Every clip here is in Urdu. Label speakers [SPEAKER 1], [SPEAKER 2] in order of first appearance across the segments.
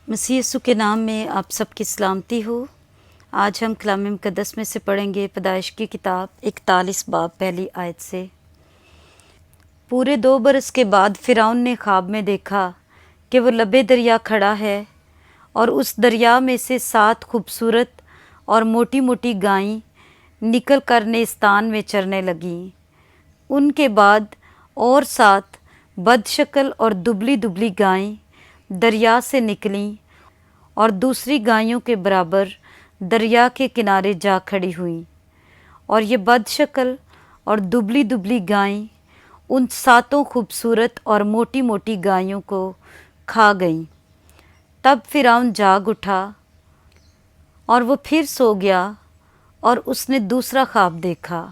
[SPEAKER 1] مسیح یسوع کے نام میں آپ سب کی سلامتی ہو۔ آج ہم کلام مقدس میں سے پڑھیں گے پیدائش کی کتاب 41 باب پہلی آیت سے۔ پورے 2 برس کے بعد فرعون نے خواب میں دیکھا کہ وہ لبے دریا کھڑا ہے اور اس دریا میں سے 7 خوبصورت اور موٹی موٹی گائیں نکل کر نیستان میں چرنے لگیں۔ ان کے بعد اور 7 بد شکل اور دبلی دبلی گائیں دریا سے نکلیں اور دوسری گائیوں کے برابر دریا کے کنارے جا کھڑی ہوئیں، اور یہ بد شکل اور دبلی دبلی گائیں ان 7 خوبصورت اور موٹی موٹی گائیوں کو کھا گئیں۔ تب فرعون جاگ اٹھا اور وہ پھر سو گیا، اور اس نے دوسرا خواب دیکھا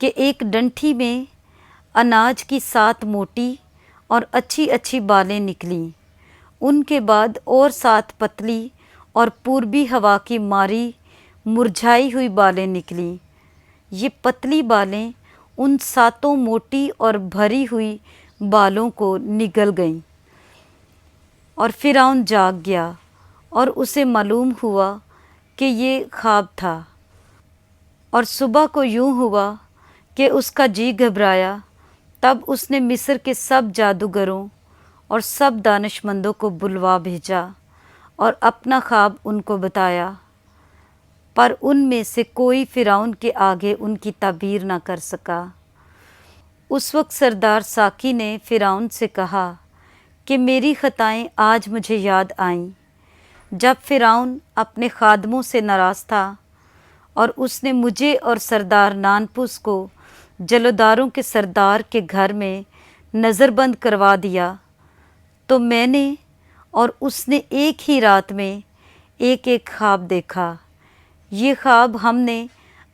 [SPEAKER 1] کہ ایک ڈنٹھی میں اناج کی 7 موٹی اور اچھی اچھی بالیں نکلیں۔ ان کے بعد اور 7 پتلی اور پوربی ہوا کی ماری مرجھائی ہوئی بالیں نکلیں۔ یہ پتلی بالیں ان 7 موٹی اور بھری ہوئی بالوں کو نگل گئیں، اور فرعون جاگ گیا اور اسے معلوم ہوا کہ یہ خواب تھا، اور صبح کو یوں ہوا کہ اس کا جی گھبرایا۔ تب اس نے مصر کے سب جادوگروں اور سب دانش مندوں کو بلوا بھیجا اور اپنا خواب ان کو بتایا، پر ان میں سے کوئی فرعون کے آگے ان کی تعبیر نہ کر سکا۔ اس وقت سردار ساقی نے فرعون سے کہا کہ میری خطائیں آج مجھے یاد آئیں۔ جب فرعون اپنے خادموں سے ناراض تھا اور اس نے مجھے اور سردار نانپوس کو جلوداروں کے سردار کے گھر میں نظر بند کروا دیا، تو میں نے اور اس نے ایک ہی رات میں ایک ایک خواب دیکھا۔ یہ خواب ہم نے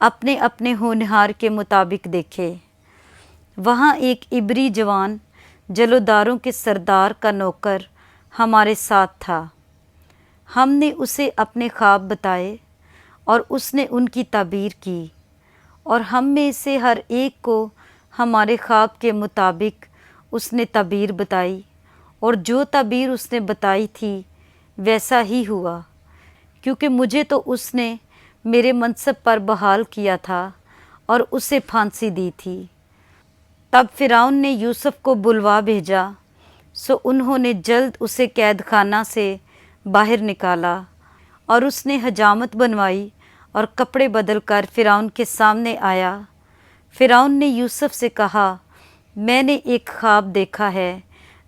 [SPEAKER 1] اپنے اپنے ہونہار کے مطابق دیکھے۔ وہاں ایک عبری جوان جلوداروں کے سردار کا نوکر ہمارے ساتھ تھا۔ ہم نے اسے اپنے خواب بتائے اور اس نے ان کی تعبیر کی، اور ہم میں سے ہر ایک کو ہمارے خواب کے مطابق اس نے تعبیر بتائی، اور جو تعبیر اس نے بتائی تھی ویسا ہی ہوا، کیونکہ مجھے تو اس نے میرے منصب پر بحال کیا تھا اور اسے پھانسی دی تھی۔ تب فرعون نے یوسف کو بلوا بھیجا، سو انہوں نے جلد اسے قید خانہ سے باہر نکالا، اور اس نے حجامت بنوائی اور کپڑے بدل کر فرعون کے سامنے آیا۔ فرعون نے یوسف سے کہا، میں نے ایک خواب دیکھا ہے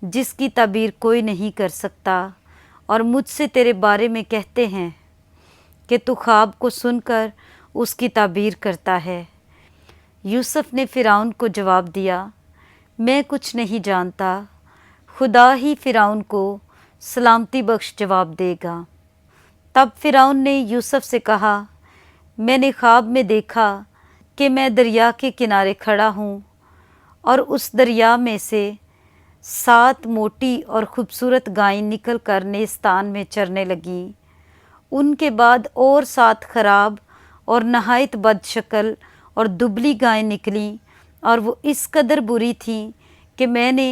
[SPEAKER 1] جس کی تعبیر کوئی نہیں کر سکتا، اور مجھ سے تیرے بارے میں کہتے ہیں کہ تو خواب کو سن کر اس کی تعبیر کرتا ہے۔ یوسف نے فرعون کو جواب دیا، میں کچھ نہیں جانتا، خدا ہی فرعون کو سلامتی بخش جواب دے گا۔ تب فرعون نے یوسف سے کہا، میں نے خواب میں دیکھا کہ میں دریا کے کنارے کھڑا ہوں، اور اس دریا میں سے 7 موٹی اور خوبصورت گائیں نکل کر نیستان میں چرنے لگیں۔ ان کے بعد اور 7 خراب اور نہایت بد شکل اور دبلی گائیں نکلیں، اور وہ اس قدر بری تھیں کہ میں نے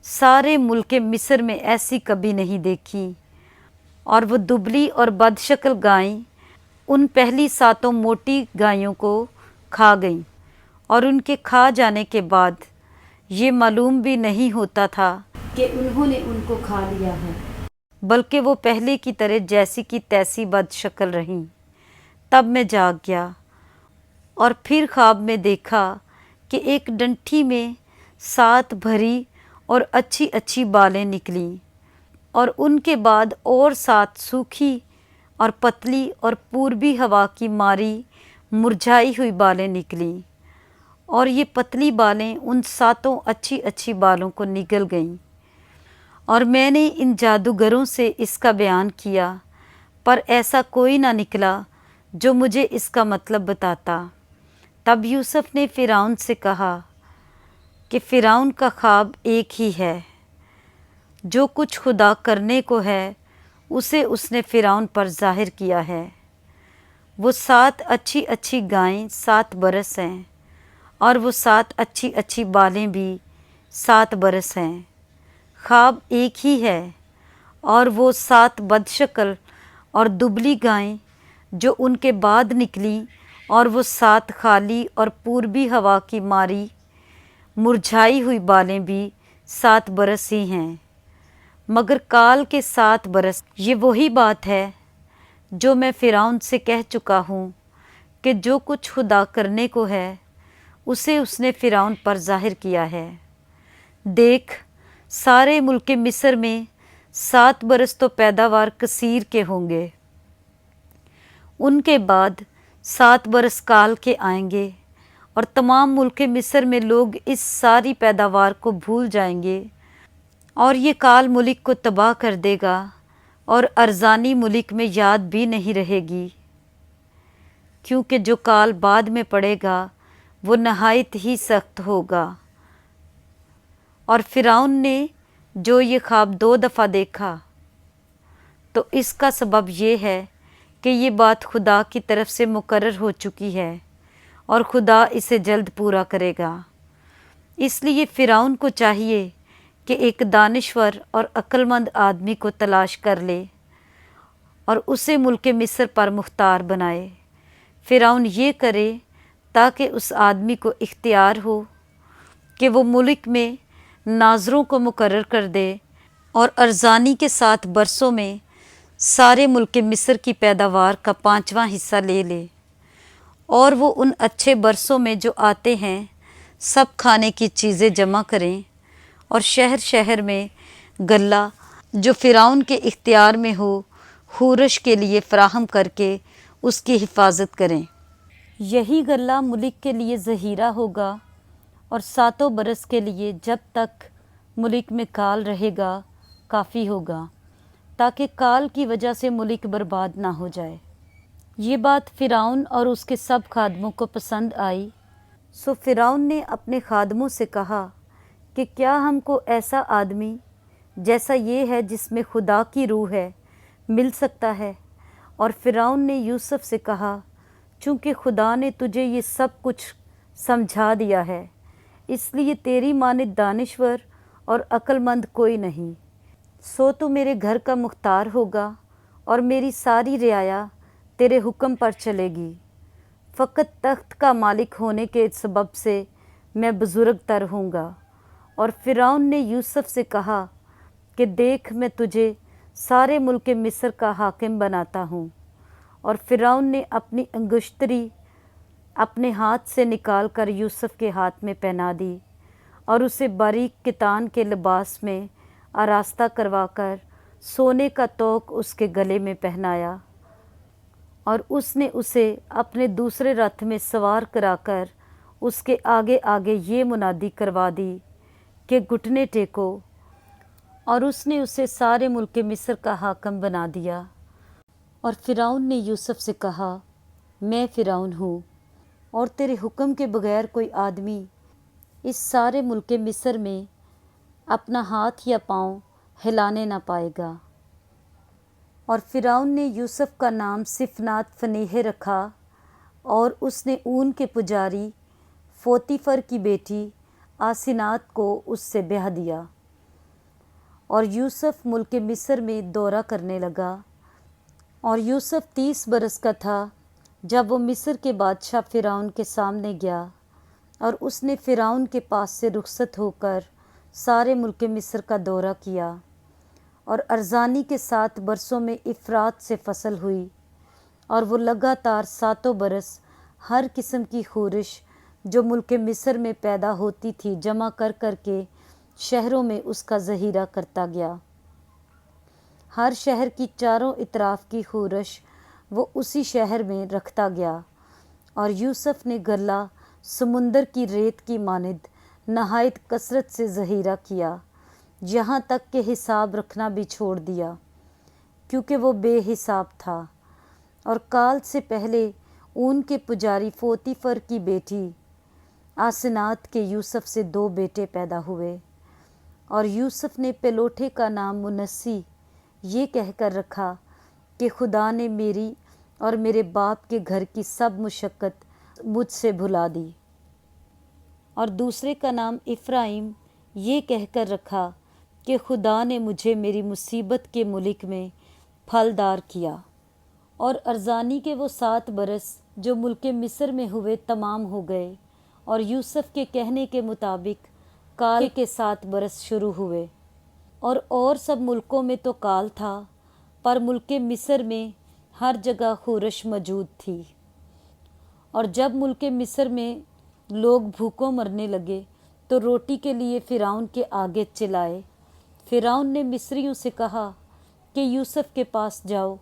[SPEAKER 1] سارے ملک مصر میں ایسی کبھی نہیں دیکھی۔ اور وہ دبلی اور بد شکل گائیں ان پہلی 7 موٹی گائیوں کو کھا گئیں، اور ان کے کھا جانے کے بعد یہ معلوم بھی نہیں ہوتا تھا کہ انہوں نے ان کو کھا لیا ہے، بلکہ وہ پہلے کی طرح جیسی کی تیسی بد شکل رہیں۔ تب میں جاگ گیا اور پھر خواب میں دیکھا کہ ایک ڈنٹھی میں 7 بھری اور اچھی اچھی بالیں نکلیں، اور ان کے بعد اور 7 سوکھی اور پتلی اور پوربی ہوا کی ماری مرجھائی ہوئی بالیں نکلیں، اور یہ پتلی بالیں ان 7 اچھی اچھی بالوں کو نگل گئیں۔ اور میں نے ان جادوگروں سے اس کا بیان کیا، پر ایسا کوئی نہ نکلا جو مجھے اس کا مطلب بتاتا۔ تب یوسف نے فرعون سے کہا کہ فرعون کا خواب ایک ہی ہے، جو کچھ خدا کرنے کو ہے اسے اس نے فرعون پر ظاہر کیا ہے۔ وہ 7 اچھی اچھی گائیں 7 برس ہیں، اور وہ 7 اچھی اچھی بالیں بھی 7 برس ہیں۔ خواب ایک ہی ہے، اور وہ 7 بدشکل اور دبلی گائیں جو ان کے بعد نکلیں، اور وہ 7 خالی اور پوربی ہوا کی ماری مرجھائی ہوئی بالیں بھی 7 برس ہی ہیں، مگر کال کے 7 برس۔ یہ وہی بات ہے جو میں فرعون سے کہہ چکا ہوں کہ جو کچھ خدا کرنے کو ہے اسے اس نے فرعون پر ظاہر کیا ہے۔ دیکھ، سارے ملک مصر میں 7 برس تو پیداوار کثیر کے ہوں گے، ان کے بعد 7 برس کال کے آئیں گے، اور تمام ملک مصر میں لوگ اس ساری پیداوار کو بھول جائیں گے، اور یہ کال ملک کو تباہ کر دے گا، اور ارزانی ملک میں یاد بھی نہیں رہے گی، کیونکہ جو کال بعد میں پڑے گا وہ نہایت ہی سخت ہوگا۔ اور فرعون نے جو یہ خواب 2 دفعہ دیکھا تو اس کا سبب یہ ہے کہ یہ بات خدا کی طرف سے مقرر ہو چکی ہے، اور خدا اسے جلد پورا کرے گا۔ اس لیے فرعون کو چاہیے کہ ایک دانشور اور عقل مند آدمی کو تلاش کر لے اور اسے ملک مصر پر مختار بنائے۔ فرعون یہ کرے تاکہ اس آدمی کو اختیار ہو کہ وہ ملک میں ناظروں کو مقرر کر دے، اور ارزانی کے 7 برسوں میں سارے ملک مصر کی پیداوار کا 5واں حصہ لے لے، اور وہ ان اچھے برسوں میں جو آتے ہیں سب کھانے کی چیزیں جمع کریں، اور شہر شہر میں غلہ جو فرعون کے اختیار میں ہو حورش کے لیے فراہم کر کے اس کی حفاظت کریں۔ یہی غلہ ملک کے لیے ذخیرہ ہوگا، اور 7 برس کے لیے جب تک ملک میں کال رہے گا کافی ہوگا، تاکہ کال کی وجہ سے ملک برباد نہ ہو جائے۔ یہ بات فرعون اور اس کے سب خادموں کو پسند آئی، سو فرعون نے اپنے خادموں سے کہا کہ کیا ہم کو ایسا آدمی جیسا یہ ہے جس میں خدا کی روح ہے مل سکتا ہے؟ اور فرعون نے یوسف سے کہا، چونکہ خدا نے تجھے یہ سب کچھ سمجھا دیا ہے، اس لیے تیری مانند دانشور اور عقل مند کوئی نہیں، سو تو میرے گھر کا مختار ہوگا، اور میری ساری رعایا تیرے حکم پر چلے گی۔ فقط تخت کا مالک ہونے کے سبب سے میں بزرگ تر ہوں گا۔ اور فرعون نے یوسف سے کہا کہ دیکھ، میں تجھے سارے ملک مصر کا حاکم بناتا ہوں۔ اور فرعون نے اپنی انگشتری اپنے ہاتھ سے نکال کر یوسف کے ہاتھ میں پہنا دی، اور اسے باریک کتان کے لباس میں آراستہ کروا کر سونے کا توق اس کے گلے میں پہنایا، اور اس نے اسے اپنے دوسرے رتھ میں سوار کرا کر اس کے آگے آگے یہ منادی کروا دی کہ گھٹنے ٹیکو، اور اس نے اسے سارے ملک مصر کا حاکم بنا دیا۔ اور فرعون نے یوسف سے کہا، میں فرعون ہوں، اور تیرے حکم کے بغیر کوئی آدمی اس سارے ملک مصر میں اپنا ہاتھ یا پاؤں ہلانے نہ پائے گا۔ اور فرعون نے یوسف کا نام صفنات فنیہ رکھا، اور اس نے اون کے پجاری فوتیفر کی بیٹی آسینات کو اس سے بیاہ دیا۔ اور یوسف ملک مصر میں دورہ کرنے لگا، اور یوسف 30 برس کا تھا جب وہ مصر کے بادشاہ فرعون کے سامنے گیا، اور اس نے فرعون کے پاس سے رخصت ہو کر سارے ملک مصر کا دورہ کیا، اور ارزانی کے 7 برسوں میں افراط سے فصل ہوئی، اور وہ لگاتار 7 برس ہر قسم کی خورش جو ملک مصر میں پیدا ہوتی تھی جمع کر کر کے شہروں میں اس کا ذخیرہ کرتا گیا۔ ہر شہر کی چاروں اطراف کی خورش وہ اسی شہر میں رکھتا گیا، اور یوسف نے غلہ سمندر کی ریت کی مانند نہایت کثرت سے ذخیرہ کیا، یہاں تک کہ حساب رکھنا بھی چھوڑ دیا، کیونکہ وہ بے حساب تھا۔ اور کال سے پہلے اون کے پجاری فوتیفر کی بیٹی آسنات کے یوسف سے 2 بیٹے پیدا ہوئے، اور یوسف نے پلوٹھے کا نام منسی یہ کہہ کر رکھا کہ خدا نے میری اور میرے باپ کے گھر کی سب مشقت مجھ سے بھلا دی، اور دوسرے کا نام افرایم یہ کہہ کر رکھا کہ خدا نے مجھے میری مصیبت کے ملک میں پھلدار کیا، اور ارزانی کے وہ 7 برس جو ملک مصر میں ہوئے تمام ہو گئے، اور یوسف کے کہنے کے مطابق کال کے 7 برس شروع ہوئے۔ اور سب ملکوں میں تو کال تھا، پر ملک مصر میں ہر جگہ خورش موجود تھی۔ اور جب ملک مصر میں لوگ بھوکوں مرنے لگے تو روٹی کے لیے فرعون کے آگے چلائے۔ فرعون نے مصریوں سے کہا کہ یوسف کے پاس جاؤ،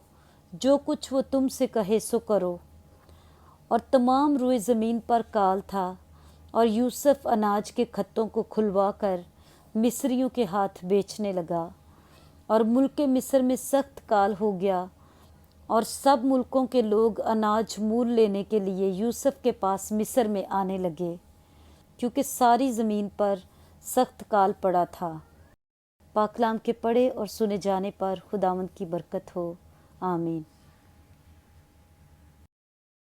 [SPEAKER 1] جو کچھ وہ تم سے کہے سو کرو۔ اور تمام روئے زمین پر کال تھا، اور یوسف اناج کے کھتوں کو کھلوا کر مصریوں کے ہاتھ بیچنے لگا، اور ملک مصر میں سخت کال ہو گیا، اور سب ملکوں کے لوگ اناج مول لینے کے لیے یوسف کے پاس مصر میں آنے لگے، کیونکہ ساری زمین پر سخت کال پڑا تھا۔ پاک کلام کے پڑھے اور سنے جانے پر خداوند کی برکت ہو، آمین۔